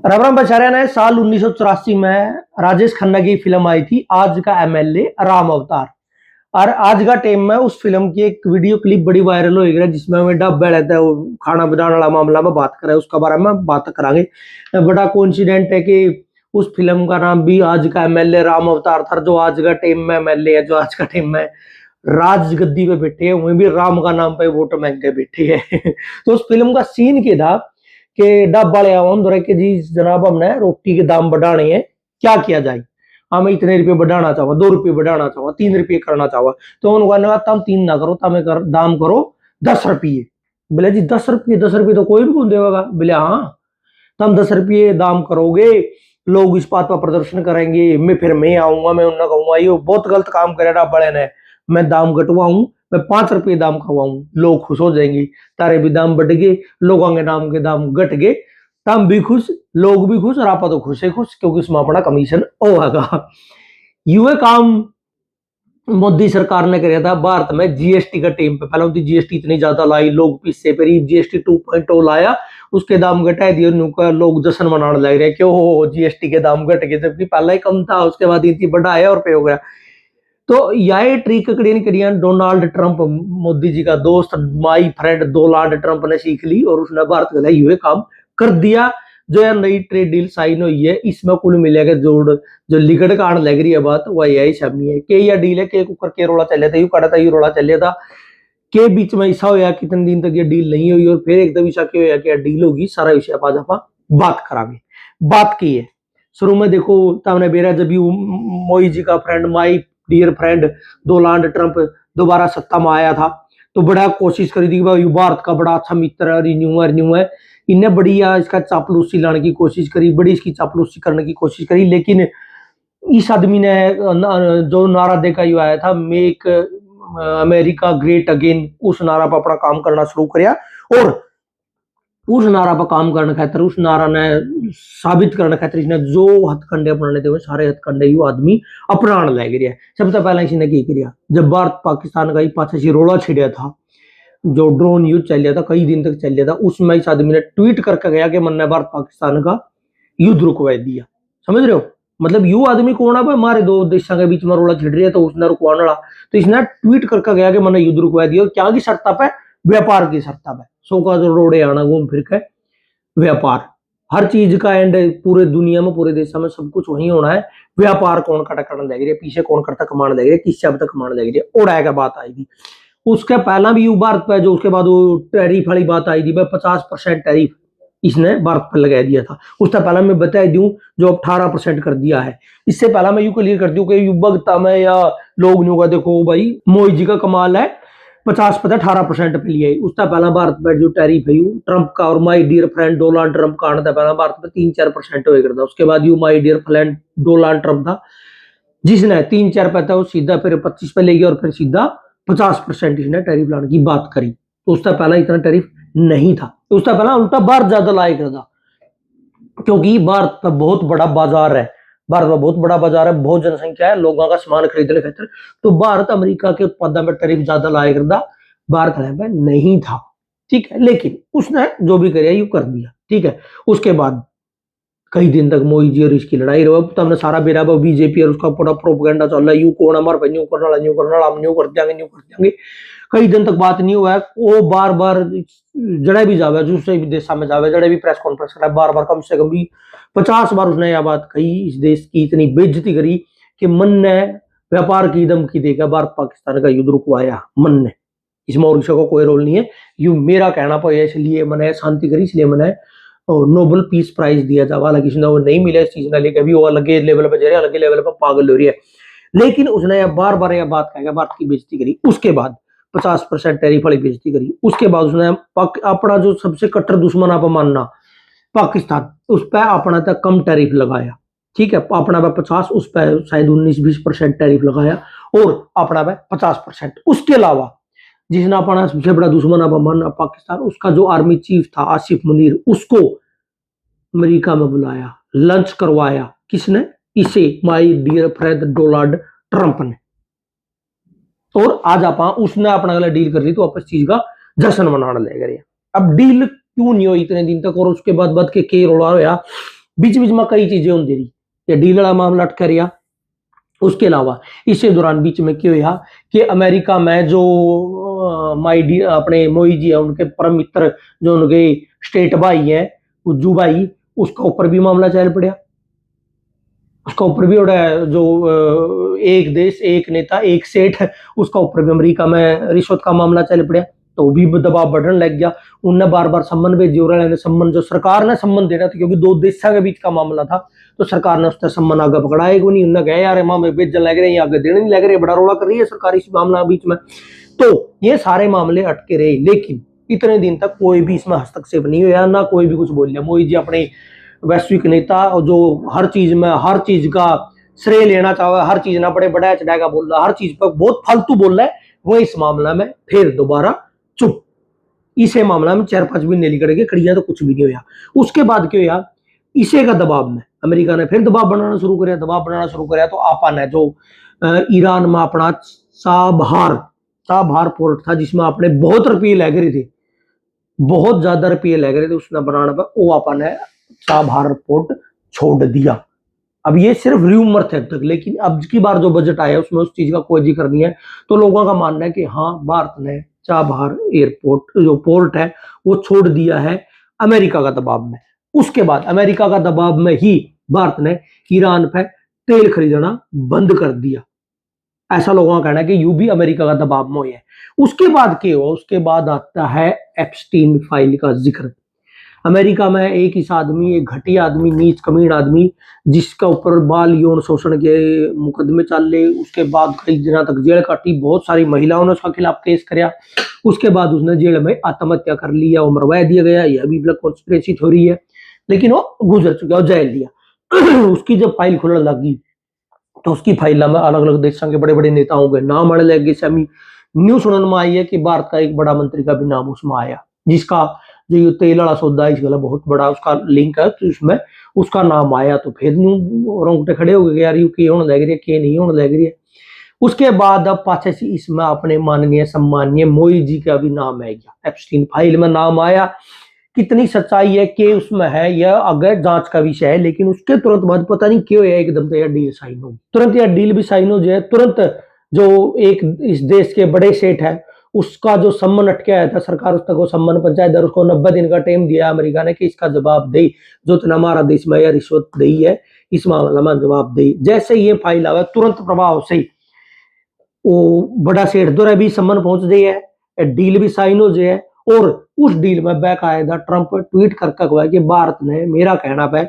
रबरम बचारिया ने साल 1984 में राजेश खन्ना की फिल्म आई थी आज का एमएलए राम अवतार। और आज का टाइम में उस फिल्म की एक वीडियो क्लिप बड़ी वायरल हो गई जिसमें हमें डब्बे रहता है खाना बनाने वाला मामला में बात करें उसका बारे में बात करांगे। बड़ा कोइंसिडेंट है कि उस फिल्म का नाम भी आज का एमएलए राम अवतार था। जो आज का टाइम में एमएलए है, जो आज का टाइम में राज गद्दी पे बैठे हैं, वहीं भी राम का नाम पे वोट मांग के बैठे है। तो उस फिल्म का सीन क्या था कि डब वाले आवाम दौरे के जी जनाब हमने रोटी के दाम बढ़ाने हैं, क्या किया जाए? हमें इतने रुपये बढ़ाना चाहो, 2 रुपये बढ़ाना चाहो, 3 रुपये करना चाहो। तो उन्होंने तुम 3 ना करो, तमें दाम करो 10 रुपये। बोले जी 10 रुपये, 10 रुपये तो कोई भी कौन देगा? बोले हाँ, तुम 10 रुपये दाम करोगे, लोग इस बात पर प्रदर्शन करेंगे, मैं आऊंगा, मैं उन्हें कहूंगा ये बहुत गलत काम करेगा बड़े ने, मैं दाम घटवाऊं, मैं 5 रुपये दाम करवाऊं, लोग खुश हो जाएंगे, तारे भी दाम बढ़ गए, लोगों के नाम के दाम घट गए, तम भी खुश, लोग भी खुश और आप तो खुश है खुश, क्योंकि इसमें अपना कमीशन होगा। युवा काम मोदी सरकार ने कराया था भारत में जीएसटी का टाइम पे। पहले होती जीएसटी इतनी ज्यादा लाई, लोग पीछे पर जीएसटी 2.0 लाया, उसके दाम घटा दिए, लोग जश्न मनाने लग रहे कि ओ जीएसटी के दाम घट गए, जबकि पहले ही कम था, उसके बाद इतनी बढ़ाया और पे हो गया। तो यह trick कड़ियन Donald Trump, Modi ji का दोस्त, माई फ्रेंड डोनाल्ड ट्रंप ने सीख ली और उसने भारत के लिए हुए काम कर दिया। जो यह नई ट्रेड डील साइन हुई है, इसमें कुल मिलेगा जोड़ जो लिगड़ कांड लग रही है बात, वह यही शामी है कि यह डील है के ऊपर के रोला चले था, यू कड़ा था, यू रोला चले था के बीच में ऐसा होया कितने दिन तक ये डील नहीं हुई और फिर एकदम ऐसा क्यों होया कि डील होगी। सारा विषय आज आप बात करांगे। बात की है शुरू में, देखो तमने बेरा जब यू मोई जी का friend, my dear friend Donald Trump दोबारा सत्ता में आया था, तो बड़ा कोशिश करी थी भाई भारत का बड़ा अच्छा मित्र है, रिन्यू है, इन्हें बढ़िया इसका चापलूसी लाने की कोशिश करी, बड़ी इसकी चापलूसी करने की कोशिश करी। लेकिन इस आदमी ने जो नारा देकर यू आया था, मेक अमेरिका ग्रेट अगेन, उस नारा पर अपना काम करना शुरू किया और उस नारा पर काम करने खातर, उस नारा ने साबित करने खातर इसने जो हथकंडे अपनाने थे सारे हथकंडे यू आदमी अपनाने लग गया। सबसे पहले इसने क्या किया, जब भारत पाकिस्तान का पाछे रोड़ा छिड़िया था, जो ड्रोन युद्ध चल रहा था, कई दिन तक चल रहा था, उसमें इस आदमी ने ट्वीट करके गया कि मैंने भारत पाकिस्तान का युद्ध रुकवा दिया। समझ रहे हो? मतलब यू आदमी कौन है? हमारे दो देशों के बीच में रोड़ा छिड़ रही है तो उसने रुकवाने वाला, तो इसने ट्वीट करके गया कि मैंने युद्ध रुकवा दिया। क्या की शर्त पे? व्यापार की शर्त पे। सो का जो रोड़े आना घूम फिर के व्यापार, हर चीज का एंड पूरे दुनिया में, पूरे देश में सब कुछ वही होना है। व्यापार कौन कटा करने लग रही, पीछे कौन करता कमाने लग रही, किससे अब तक कमाने लग रही, उड़ाए का बात आएगी। उसके पहला भी यू भारत पे, जो उसके बाद वो टैरिफ वाली बात आई थी, 50% टैरिफ इसने भारत पर लगा दिया था। उससे पहला मैं बता दूं, जो अब 18% कर दिया है। इससे पहला मैं यू क्लियर कर दूं कि यू बगता में या लोग न्यू का देखो भाई मोदी जी का कमाल है, 50% 18% पे लिया। उससे पहला भारत पर जो टैरिफ है यू ट्रंप का और my dear friend Donald Trump का आना था, पहला भारत में 3-4% हो गया था। उसके बाद you my dear friend Donald Trump था, जिसने 3-4 पे था वो सीधा फिर 25 पे ले गया और फिर सीधा 50% इसने टैरिफ लाने की बात करी। तो उसका पहला इतना टैरिफ नहीं था, तो उसका पहला उल्टा भारत ज्यादा लाया करता, क्योंकि भारत का बहुत बड़ा बाजार है, भारत में बहुत बड़ा बाजार है, बहुत जनसंख्या है, लोगों का सामान खरीदने खातिर, तो भारत अमेरिका के उत्पादन में टैरिफ ज्यादा लाया करता, भारत में नहीं था। ठीक है, लेकिन उसने जो भी कराया यू कर दिया। ठीक है, उसके बाद कई दिन तक मोदी जी और इसकी लड़ाई रहा। तो हमने सारा बेरा बीजेपी और उसका पूरा प्रोपगेंडा चल रहा है, यू कौन हमारे पे न्यू करने वाला, न्यू करने वाला, हम न्यू कर देंगे, न्यू कर देंगे। कई दिन तक बात नहीं हुआ है, वो बार बार जड़े भी जावे, दूसरे भी देशा में जावे, जड़े भी प्रेस कॉन्फ्रेंस करा, बार बार कम से कम भी 50 बार उसने यह बात कही, इस देश की इतनी बेइज्जती करी कि मन ने व्यापार की धमकी देकर भारत पाकिस्तान का युद्ध रुकवाया। मन ने, इसमें और किसी का कोई रोल नहीं है, यू मेरा कहना पड़ा, इसलिए मैंने शांति करी, इसलिए मैंने नोबेल पीस प्राइज दिया जावा। हालांकि उसने वो नहीं मिला इस चीज ने लेकर, अभी वो अलग लेवल पर जा रही है, अलग लेवल पर पागल हो रही है। लेकिन उसने बार बार यह बात कहा, भारत की बेइज्जती करी। उसके बाद 50% टैरिफ वाली बेइज्जती करी। उसके बाद उसने अपना जो सबसे कट्टर दुश्मन आप मानना पाकिस्तान, उस पर अपना तक कम टैरिफ लगाया। ठीक है, अपना पे 50, उस पर शायद 19-20% टैरिफ लगाया और अपना पे 50%। उसके अलावा जिसने अपना सबसे बड़ा दुश्मन अब माना पाकिस्तान, उसका जो आर्मी चीफ था आसिफ मुनीर, उसको अमेरिका में बुलाया, लंच करवाया। किसने? इसे my dear friend Donald Trump ने। और आज आप उसने अपना गला डील कर दी, तो आप इस चीज का जश्न मनाने लग रहे हैं। अब डील क्यों नहीं हो इतने दिन तक, और उसके बाद के रोड़ा होया बीच बीच में कई चीजें होंदी रही, ये डील वाला मामला अटका रहा। उसके अलावा इसी दौरान बीच में क्या हुआ कि अमेरिका में जो माई डी अपने मोई जी है उनके परम मित्र जो उनके स्टेट भाई है उज्जू भाई, उसका ऊपर भी मामला चल पड़ा। उसका ऊपर भी उड़ा जो एक देश एक नेता एक सेठ, उसका ऊपर भी अमेरिका में रिश्वत का मामला चल पड़ा, तो भी दबाव बढ़ने लग गया। उनने बार बार सम्मन भेजे और ने सम्मन जो सरकार ने सम्मन देना था क्योंकि दो देशों के बीच का मामला था, तो सरकार ने उसका सम्मन आगे पकड़ाएगा नहीं। उन्होंने कहा यार मामले भेजन लग रहे हैं आगे देने नहीं लग रहे, बड़ा रोड़ा कर रही है सरकार इस मामला बीच में। तो ये सारे मामले अटके रहे, लेकिन इतने दिन तक कोई भी इसमें हस्तक्षेप नहीं हुआ, ना कोई भी कुछ बोल लिया। मोदी जी अपने वैश्विक नेता जो हर चीज में हर चीज का श्रेय लेना चाहे, हर चीज ना बड़े बड़ा चढ़ाएगा बोल रहा, हर चीज पर बहुत फालतू बोल रहा है, वो इस मामला में फिर दोबारा चुप। इसे मामला में 4-5 महीने निकल गए, खड़िया तो कुछ भी नहीं हुआ। उसके बाद क्या हुआ, इसे का दबाव में अमेरिका ने फिर दबाव बनाना शुरू कराया, तो आपा ने जो ईरान में अपना चाबहार पोर्ट था जिसमें आपने बहुत रुपये लग रहे थे, बहुत ज्यादा रुपये लग रहे थे उसने बनाने पर, वो आपा ने चाबहार पोर्ट छोड़ दिया। अब ये सिर्फ रूमर थे अब तक, लेकिन अब की बार जो बजट आया उसमें उस चीज का कोई जिक्र नहीं है। तो लोगों का मानना है कि हाँ भारत ने चाबहार एयरपोर्ट जो पोर्ट है वो छोड़ दिया है अमेरिका का दबाव में। उसके बाद अमेरिका का दबाव में ही भारत ने ईरान पर तेल खरीदना बंद कर दिया, ऐसा लोगों का कहना है कि यू भी अमेरिका का दबाव में है। उसके बाद क्या हुआ, उसके बाद आता है एप्स्टीन फाइल का जिक्र। अमेरिका में एक इस आदमी, एक घटिया आदमी, नीच कमीन आदमी, जिसका ऊपर बाल यौन शोषण के मुकदमे चले, उसके बाद कई दिनों तक जेल काटी, बहुत सारी महिलाओं ने उसके खिलाफ केस कराया। उसके बाद उसने जेल में आत्महत्या कर लिया, वो मरवा दिया गया, यह भी कॉन्स्पिरेसी थ्योरी है, लेकिन वो गुजर चुका, वो जेल लिया। उसकी जब फाइल खुलने लगी तो उसकी फाइल में अलग अलग देशों के बड़े बड़े नेताओं के नाम आने लगे। समी न्यूज सुनने में आई है कि भारत का एक बड़ा मंत्री का भी नाम उसमें आया, जिसका जो ये तेल वाला सौदा है इसका बहुत बड़ा उसका लिंक है, तो उसमें उसका नाम आया। तो फिर रोंगटे खड़े हो गए यार, यू के होने लग रही है, के नहीं होने लग रही है। उसके बाद अब पाछे से इसमें अपने माननीय सम्माननीय मोई जी का भी नाम है, एप्स्टीन फाइल में नाम आया। कितनी सच्चाई है कि उसमें है यह आगे जांच का विषय है, लेकिन उसके तुरंत बाद पता नहीं क्यों है एकदम से यह डील साइन हो, तुरंत यह डील भी साइन हो जाए, तुरंत जो एक इस देश के बड़े सेठ है उसका जो सम्मन अटके आया था, सरकार उस तक वो सम्मन पहुंचाए दर, उसको 90 दिन का टाइम दिया अमेरिका ने कि इसका जवाब दे, जो तना हमारा देश में यह रिश्वत दी है इस मामले में जवाब दे। जैसे ये फाइल आवे तुरंत प्रभाव से वो बड़ा सेठ द्वारा भी सम्मन पहुंच गई है, डील भी साइन हो जाए। और उस डील में बाकायदा ट्रंप ट्वीट करके हुआ कि भारत ने मेरा कहना पे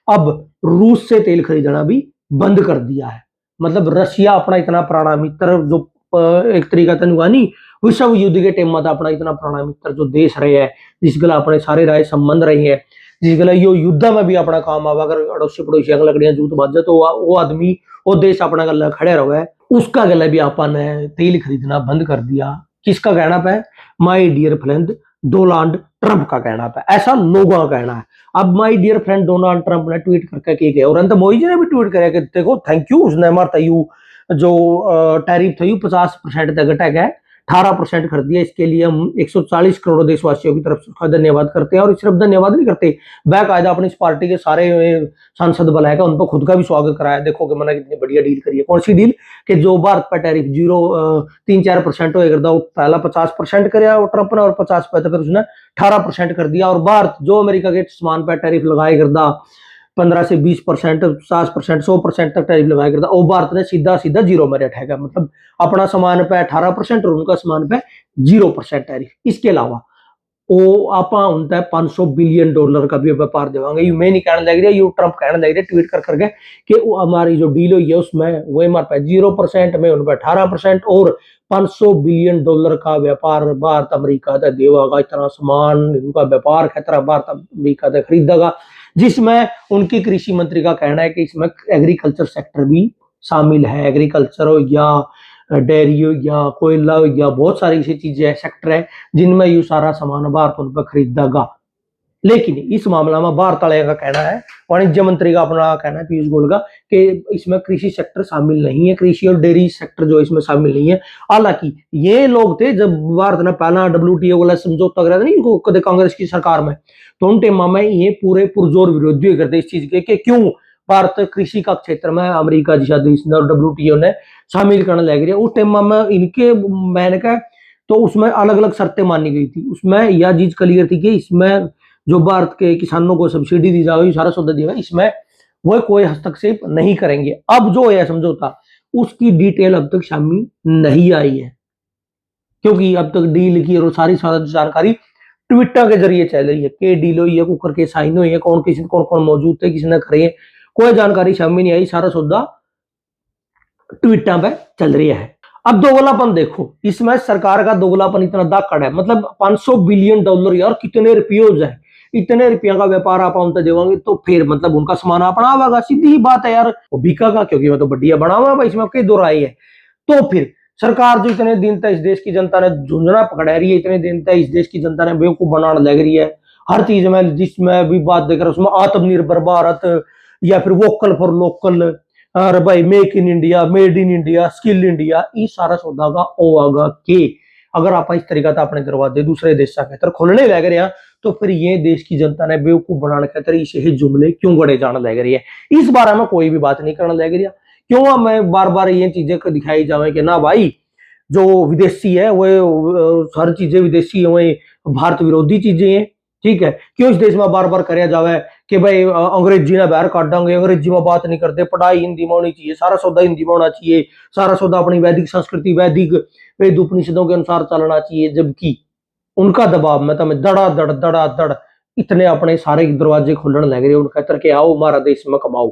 अब रूस से तेल खरीदना भी बंद कर दिया है। मतलब रशिया अपना इतना पुराना मित्र जो एक तरीका हुआ नहीं, विश्व युद्ध के टाइम में अपना इतना पुराना मित्र जो देश रहे है, जिस गला अपने सारे राय संबंध रहे हैं, जिस गला यो युद्ध में भी अपना काम आवा, अगर अड़ोसी पड़ोसी लकड़ियां जूत बाजे तो वो आदमी वो देश अपना गला खड़े रहे, उसका गला भी अपन ने तेल खरीदना बंद कर दिया। किसका कहना पे? My dear friend Donald Trump का कहना पे, ऐसा लोगों का कहना है। अब my dear friend Donald Trump ने ट्वीट करके की गया, और अंत मोदी जी ने भी ट्वीट कराया कि देखो थैंक यू, उसने हमारा यू जो टैरिफ था यू 50% तक घटा गया, 18% कर दिया। इसके लिए हम 140 करोड़ देशवासियों की तरफ से उसका धन्यवाद करते हैं, और सिर्फ धन्यवाद नहीं करते, बाकायदा अपनी इस पार्टी के सारे सांसद बुलाएगा, उन पर खुद का भी स्वागत कराया। देखो कि मैंने कितनी बढ़िया डील करी है। कौन सी डील? कि जो भारत पर टैरिफ 3-4% हो करता, वो पहला 50% कराया और ट्रंप ने, और 50 पे फिर उसने 18% कर दिया। और भारत जो अमेरिका के सामान पर टैरिफ लगाए करता 15 से 20%, 50%, 100% तक टैरिफ लगाया करता, वो भारत ने सीधा सीधा जीरो में रेट है, मतलब अपना सामान पे 18% और उनका सामान पे 0% टैरिफ। इसके अलावा वो आप उनका $500 बिलियन का भी व्यापार देवांगे। यू मैं नहीं कहने लग रही, यू ट्रंप कहने लग रहे ट्वीट कर करके कि हमारी जो डील हुई है उसमें वो हमारे पे 0% में, उन पर 18% और $500 बिलियन का व्यापार भारत अमेरिका तक देगा। इतना सामान उनका व्यापार खतरा भारत अमेरिका तक खरीदेगा, जिसमें उनकी कृषि मंत्री का कहना है कि इसमें एग्रीकल्चर सेक्टर भी शामिल है। एग्रीकल्चर हो या डेयरी हो या कोयला हो या बहुत सारी ऐसी चीजें सेक्टर है जिनमें यू सारा सामान भारत उन पर खरीदेगा। लेकिन इस मामला में भारत वाले का कहना है, वाणिज्य मंत्री का अपना कहना है, पीयूष गोयल का, कि इसमें कृषि सेक्टर शामिल नहीं है, कृषि और डेयरी सेक्टर जो इसमें शामिल नहीं है। हालांकि ये लोग थे जब भारत ने पहला WTO वाला समझौता करा था नहीं कदे कांग्रेस की सरकार में, तो उन टेमा में ये पूरे पुरजोर विरोधी करते इस चीज के, क्यों भारत कृषि का क्षेत्र में अमेरिका जैसा देश ने और WTO ने शामिल करने लग रही है। उस टेमा में इनके मैंने कहा तो उसमें अलग अलग शर्तें मानी गई थी। उसमें यह चीज क्लियर थी कि इसमें जो भारत के किसानों को सब्सिडी दी जाएगी, सारा सौदा दिया, इसमें वो कोई हस्तक्षेप नहीं करेंगे। अब जो है समझौता उसकी डिटेल अब तक शामिल नहीं आई है, क्योंकि अब तक डील की और सारी जानकारी ट्विटर के जरिए चल रही है कि डील हुई है, कुकर के साइन हुई है, कौन किसी कौन कौन मौजूद थे, किसने करे, कोई जानकारी शामिल नहीं आई, सारा सौदा ट्विटर पे चल रही है। अब दोगलापन देखो, इसमें सरकार का दोगलापन इतना दाकड़ है, मतलब $500 बिलियन यार, कितने रुपये है, इतने रुपया का व्यापार आप उनसे देवांगे तो फिर मतलब उनका सामान अपना आवेगा, सीधी ही बात है यार, वो बिकेगा क्योंकि वो तो बढ़िया बना हुआ है, इसमें कई दो राय है। तो फिर सरकार जो इतने दिन तक इस देश की जनता ने झुंझुना पकड़ा रही है, इतने दिन तक इस देश की जनता ने बेवकूफ बनाने लग रही है हर चीज में, जिसमें भी बात देख रहे उसमें आत्मनिर्भर भारत या फिर वोकल फॉर लोकल, अरे भाई make in India, made in India, skill India, ये सारा सौदा का होगा कि अगर आप इस तरीका से अपने दरवाजे दूसरे देश के खतर खोलने लग रहे हैं, तो फिर ये देश की जनता ने बेवकूफ बनाने खातर इसे जुमले क्यों गड़े जाने लग रही है। इस बारे में कोई भी बात नहीं करने लग रही है। क्यों मैं बार बार ये चीजें दिखाई जावे कि ना भाई जो विदेशी है वो हर चीजें विदेशी है, वो भारत विरोधी चीजें हैं, ठीक है। क्यों इस देश में बार बार कराया जावे कि भाई अंग्रेजी ना बाहर काटेंगे, अंग्रेजी में बात नहीं करते, पढ़ाई हिंदी में होनी चाहिए, सारा सौदा हिंदी में होना चाहिए, सारा सौदा अपनी वैदिक संस्कृति वैदिक वेद उपनिषदों के अनुसार चलना चाहिए, जबकि उनका दबाव में तो दड़ा दड़ इतने अपने सारे दरवाजे खोलने लग रहे, उनका तरह के आओ हमारा देश में कमाओ।